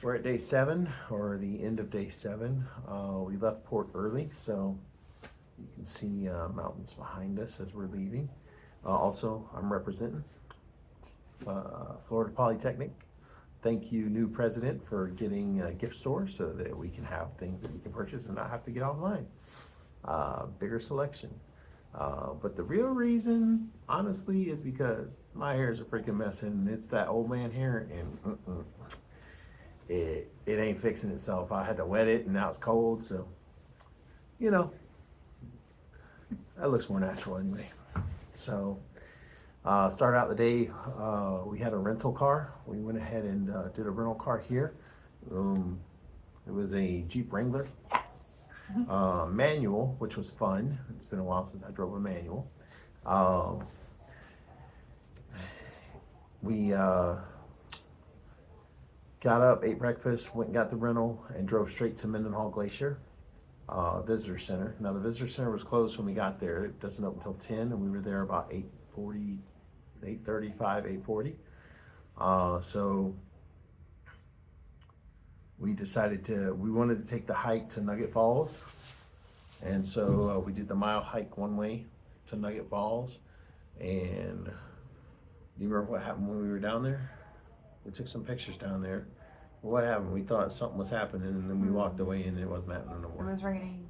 We're at day 7, or the end of day 7. We left port early, so you can see mountains behind us as we're leaving. Also, I'm representing Florida Polytechnic. Thank you, new president, for getting a gift store so that we can have things that we can purchase and not have to get online. Bigger selection. But the real reason, honestly, is because my hair is a freaking mess, and it's that old man hair, and it ain't fixing itself. I had to wet it, and now it's cold, so you know that looks more natural anyway. So start out the day. We had a rental car. We went ahead and did a rental car here. It was a Jeep Wrangler. Yes. Manual, which was fun. It's been a while since I drove a manual. We got up, ate breakfast, went and got the rental, and drove straight to Mendenhall Glacier Visitor Center. Now, the Visitor Center was closed when we got there. It doesn't open until 10, and we were there about 8:40, 8:35, 8:40. So we decided we wanted to take the hike to Nugget Falls. And so we did the mile hike one way to Nugget Falls. And you remember what happened when we were down there? We took some pictures down there. What happened? We thought something was happening, and then we walked away, and it wasn't happening no more. It was raining.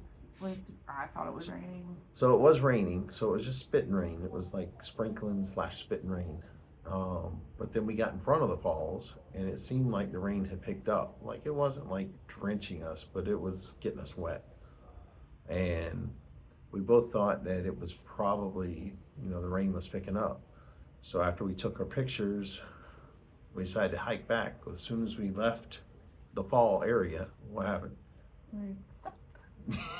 I thought it was raining. So it was raining. So it was just spitting rain. It was like sprinkling / spitting rain. But then we got in front of the falls, and it seemed like the rain had picked up. Like, it wasn't like drenching us, but it was getting us wet. And we both thought that it was probably, the rain was picking up. So after we took our pictures, we decided to hike back. As soon as we left the fall area, what happened? We stopped.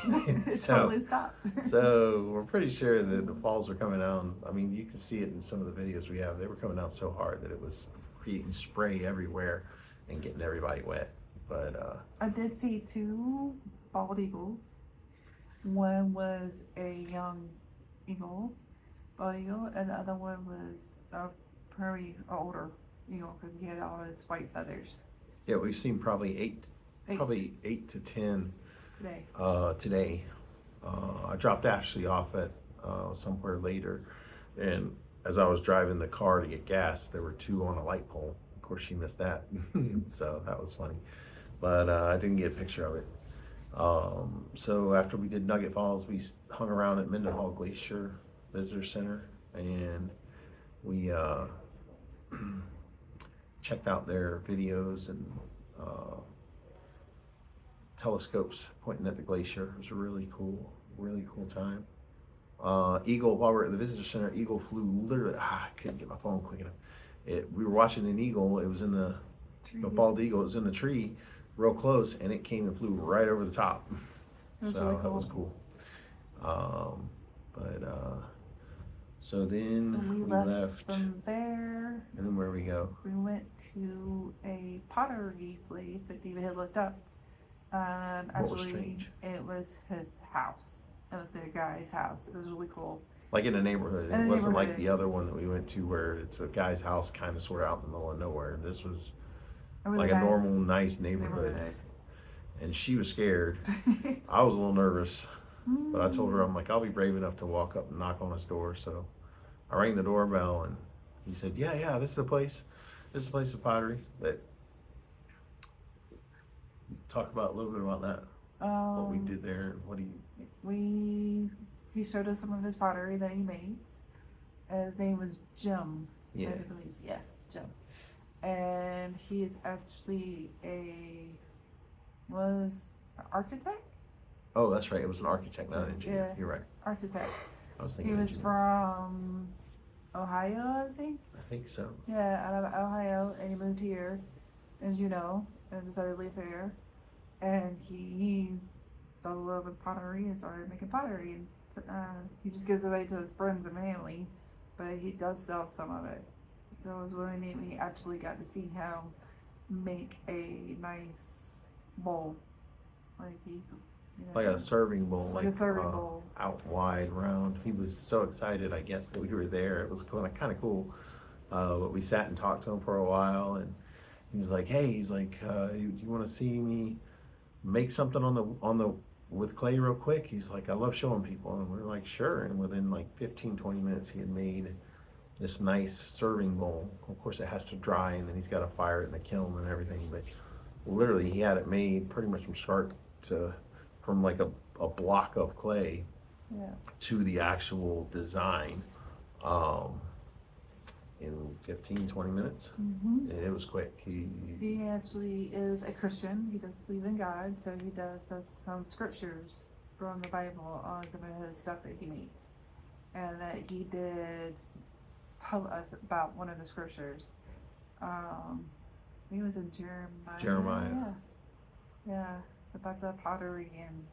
It totally stopped. So we're pretty sure that the falls are coming down. I mean, you can see it in some of the videos we have. They were coming down so hard that it was creating spray everywhere and getting everybody wet. But I did see 2 bald eagles. One was a young eagle, bald eagle, and the other one was a prairie older eagle because he had all his white feathers. yeah, we've seen probably 8 to 10 today. I dropped Ashley off at somewhere later, and as I was driving the car to get gas, there were 2 on a light pole. Of course, she missed that, so that was funny. But I didn't get a picture of it. So after we did Nugget Falls, we hung around at Mendenhall Glacier Visitor Center, and we checked out their videos and telescopes pointing at the glacier. It was a really cool time. Eagle, while we were at the visitor center, eagle flew literally, I couldn't get my phone quick enough. We were watching an eagle. It was in the bald eagle. It was in the tree real close, and it came and flew right over the top. That was cool. So then we left from there. And then where we go? We went to a pottery place that David had looked up. And What was actually, strange? it was his house. It was the guy's house. It was really cool. Like in a neighborhood. In It a wasn't like neighborhood. the other one that we went to where it's a guy's house kind of sort of out in the middle of nowhere. This was like a normal, nice neighborhood. And she was scared. I was a little nervous, but I told her, I'm like, I'll be brave enough to walk up and knock on his door. So I rang the doorbell, and he said, yeah, this is the place. This is the place of pottery. But talk about a little bit about that. What we did there, and what he showed us some of his pottery that he makes. His name was Jim. Yeah. I believe. Yeah, Jim. And he is actually was an architect? Oh, that's right. It was an architect, not an engineer. Yeah. You're right. Architect. I was thinking He was engineer. from Ohio, I think. I think so. Yeah, out of Ohio, and he moved here in Juneau and decided to live here. And he fell in love with pottery and started making pottery. And he just gives it away to his friends and family, but he does sell some of it. So it was really neat. We actually got to see him make a nice bowl, like Like a serving bowl, like a serving bowl, out wide, round. He was so excited, I guess, that we were there. It was kind of cool. But we sat and talked to him for a while, and he was like, hey, he's like, do you want to see me make something on the with clay real quick? He's like, I love showing people. And we were like, sure. And within like 15, 20 minutes, he had made this nice serving bowl. Of course, it has to dry, and then he's got to fire it in the kiln and everything. But literally, he had it made pretty much from start to, from like a block of clay Yeah. to the actual design um, in 15, 20 minutes. Mm-hmm. And it was quick. He actually is a Christian. He does believe in God, so he does some scriptures from the Bible on some of his stuff that he makes. And that he did tell us about one of the scriptures. I think it was in Jeremiah. Jeremiah. Yeah, about the pottery and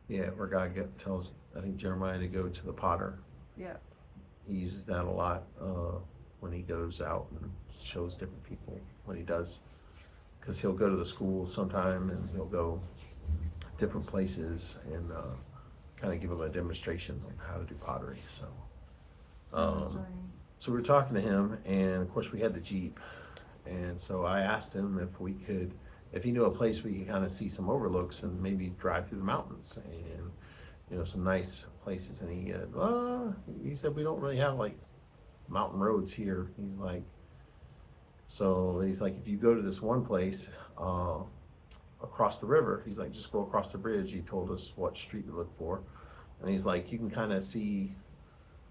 Yeah, where God tells, I think, Jeremiah to go to the potter. yeah. He uses that a lot when he goes out and shows different people what he does. Because he'll go to the school sometime, and he'll go different places and kind of give them a demonstration on how to do pottery. So, That's right. so we were talking to him, and of course we had the Jeep. And so I asked him if he knew a place we could kind of see some overlooks and maybe drive through the mountains and, some nice places. And he said, we don't really have like mountain roads here. He's like, if you go to this one place, across the river, he's like, just go across the bridge. He told us what street to look for. And he's like, you can kind of see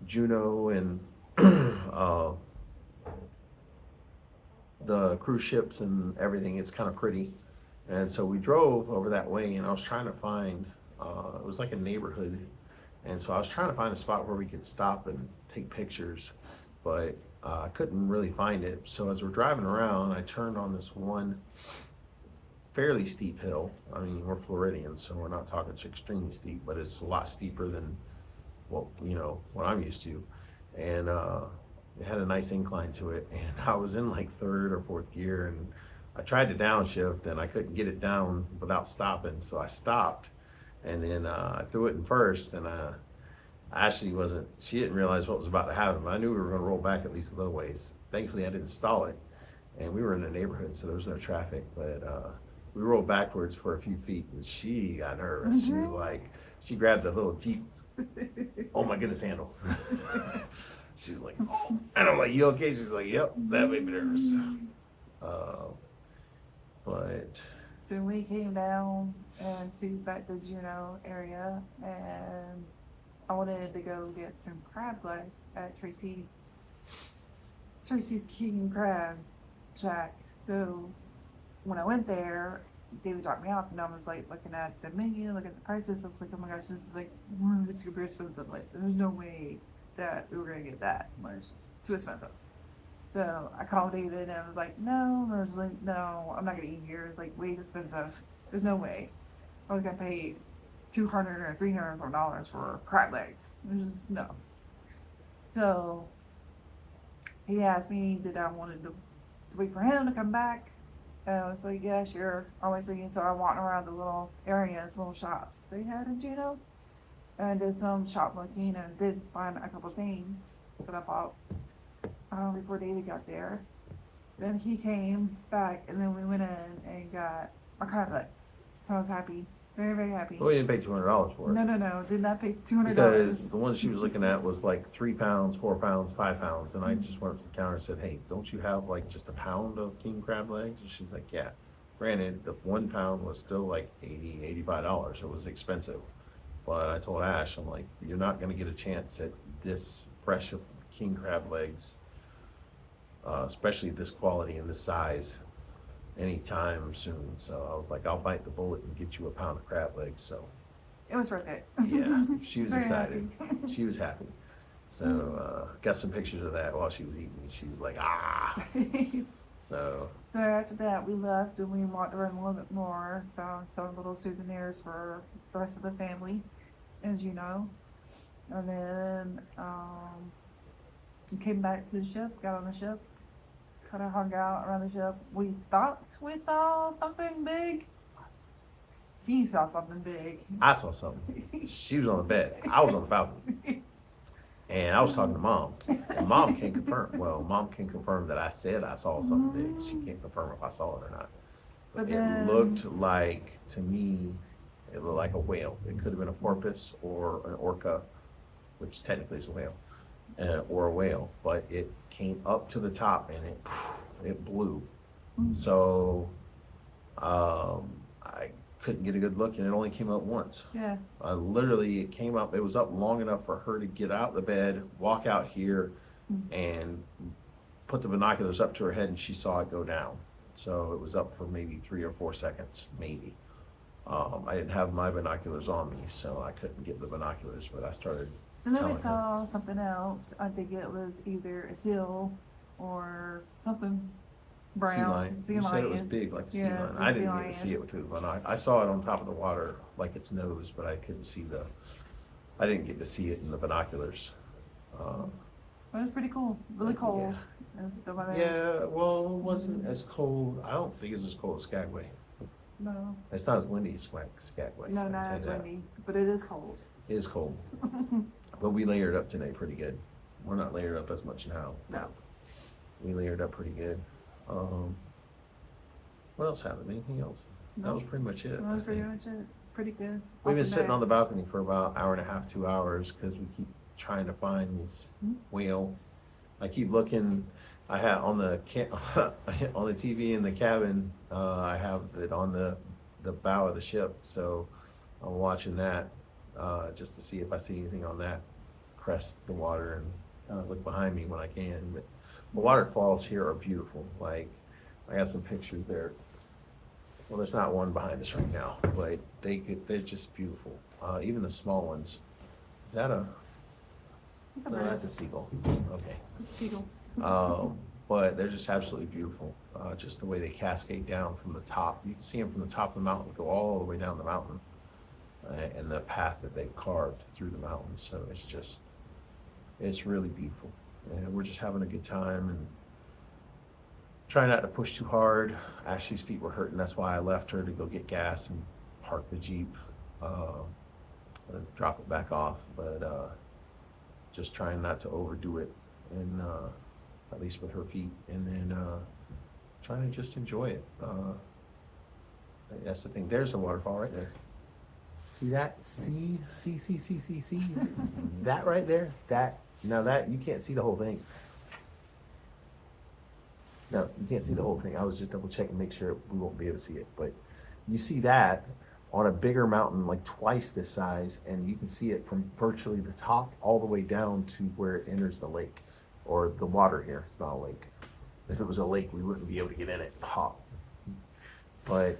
Juneau and, the cruise ships and everything. It's kind of pretty. And so we drove over that way, and I was trying to find, it was like a neighborhood. And so I was trying to find a spot where we could stop and take pictures, but I couldn't really find it. So as we're driving around, I turned on this one fairly steep hill. I mean, we're Floridians, so we're not talking extremely steep, but it's a lot steeper than what I'm used to. And it had a nice incline to it, and I was in like third or fourth gear, and I tried to downshift, and I couldn't get it down without stopping, so I stopped, and then I threw it in first, and I actually she didn't realize what was about to happen, but I knew we were going to roll back at least a little ways. Thankfully, I didn't stall it, and we were in a neighborhood, so there was no traffic, but we rolled backwards for a few feet, and she got nervous. Mm-hmm. She was like, she grabbed the little Jeep, oh my goodness, handle. She's like, oh. And I'm like, you okay? She's like, yep, that made me nervous. But Then we came down and back to Juneau area, and I wanted to go get some crab legs at Tracy's King Crab Shack. So when I went there, David dropped me off, and I was like looking at the menu, looking at the prices. I was like, oh my gosh, this is like super expensive. Like, there's no way that we were gonna get that. Like, it's just too expensive. So I called David, and I was like, no. And I was like, no, I'm not gonna eat here. It's like way too expensive. There's no way I was gonna pay $200 or $300 for crab legs. There's just no. So he asked me, did I wanted to wait for him to come back? And I was like, yeah, sure, I'll wait for you. So I walked around the little areas, little shops they had in Juneau, and did some shop looking, and did find a couple things that I bought before David got there. Then he came back, and then we went in and got our crab legs. So I was happy, very, very happy. well, we didn't pay $200 for it. No, did not pay $200. Because the one she was looking at was like 3 pounds, 4 pounds, 5 pounds. And I just went up to the counter and said, hey, don't you have like just a pound of king crab legs? And she's like, yeah. Granted, the 1 pound was still like $80, $85. It was expensive. But I told Ash, I'm like, you're not going to get a chance at this fresh of king crab legs, especially this quality and this size, anytime soon. So I was like, I'll bite the bullet and get you a pound of crab legs. So It was worth it. yeah, she was Very excited. happy. She was happy. So got some pictures of that while she was eating. She was like, ah. So after that, we left and we walked around a little bit more, found some little souvenirs for the rest of the family, as you know. And then we came back to the ship, got on the ship, kind of hung out around the ship. We thought we saw something big. He saw something big. I saw something. She was on the bed. I was on the balcony. And I was talking to mom, and mom can confirm. Well, mom can confirm that I said I saw something big. She can't confirm if I saw it or not. But It then, looked like, to me, it looked like a whale. It could have been a porpoise or an orca, which technically is a whale, or a whale. But it came up to the top and it blew. So I couldn't get a good look, and it only came up once. yeah, Literally, it came up. It was up long enough for her to get out of the bed, walk out here, and put the binoculars up to her head, and she saw it go down. So it was up for maybe 3 or 4 seconds, maybe. I didn't have my binoculars on me, so I couldn't get the binoculars. But I started and then we telling her. saw something else. I think it was either a seal or something brown. Sea lion. Sea You said it was lion. big, like a sea Yeah, lion. it's a I sea didn't lion. get to see it with the I saw it on top of the water, like its nose, but I couldn't see I didn't get to see it in the binoculars. It was pretty cool. Really cold. As the weather Yeah, well, it wasn't as cold. I don't think it's as cold as Skagway. No, It's not as windy as Skagway. no, I can not tell as you that. windy, but it is cold. It is cold, but we layered up today pretty good. We're not layered up as much now. No. We layered up pretty good. What else happened? Anything else? That was pretty much it. That was pretty much it. Pretty good. We've been Awesome sitting day. on the balcony for about an hour and a half, 2 hours, because we keep trying to find this whale. I keep looking. I have on the on the TV in the cabin. I have it on the bow of the ship, so I'm watching that just to see if I see anything on that crest the water, and look behind me when I can. But the waterfalls here are beautiful. Like, I got some pictures there. Well, there's not one behind us right now, but they're just beautiful. Even the small ones. Is that It's a no, bird. that's a seagull. Okay. It's a seagull. But they're just absolutely beautiful. Just the way they cascade down from the top. You can see them from the top of the mountain, go all the way down the mountain, and the path that they've carved through the mountains. So it's really beautiful. And we're just having a good time and trying not to push too hard. Ashley's feet were hurting. That's why I left her to go get gas and park the Jeep, and drop it back off. But just trying not to overdo it, and at least with her feet, and then trying to just enjoy it. That's the thing. There's a waterfall right there. See that? See. That right there? Now that you can't see the whole thing. No, you can't see the whole thing. I was just double checking, make sure we won't be able to see it. But you see that on a bigger mountain, like twice this size, and you can see it from virtually the top all the way down to where it enters the lake, or the water here. It's not a lake. If it was a lake, we wouldn't be able to get in it. Pop. But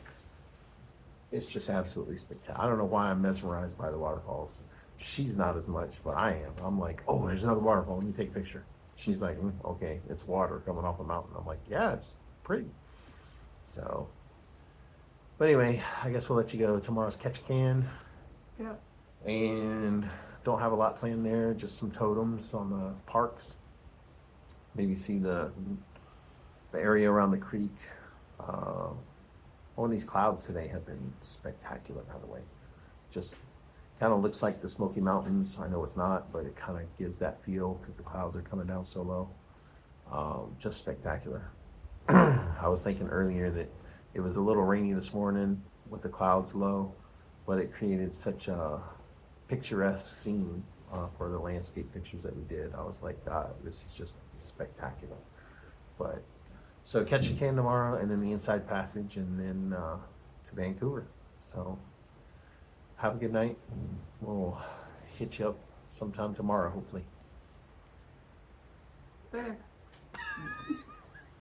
it's just absolutely spectacular. I don't know why I'm mesmerized by the waterfalls. She's not as much, but I am. I'm like, oh, there's another waterfall. Let me take a picture. She's like, okay, it's water coming off a mountain. I'm like, yeah, it's pretty. So, but anyway, I guess we'll let you go. Tomorrow's catch a can. Yep. And don't have a lot planned there. Just some totems on the parks. Maybe see the area around the creek. All these clouds today have been spectacular, by the way. Just kind of looks like the Smoky Mountains. I know it's not, but it kind of gives that feel because the clouds are coming down so low. Just spectacular. I was thinking earlier that it was a little rainy this morning with the clouds low, but it created such a picturesque scene for the landscape pictures that we did. I was like, God, this is just spectacular. But so catch a can tomorrow, and then the Inside Passage, and then to Vancouver. So have a good night. We'll hit you up sometime tomorrow, hopefully. There.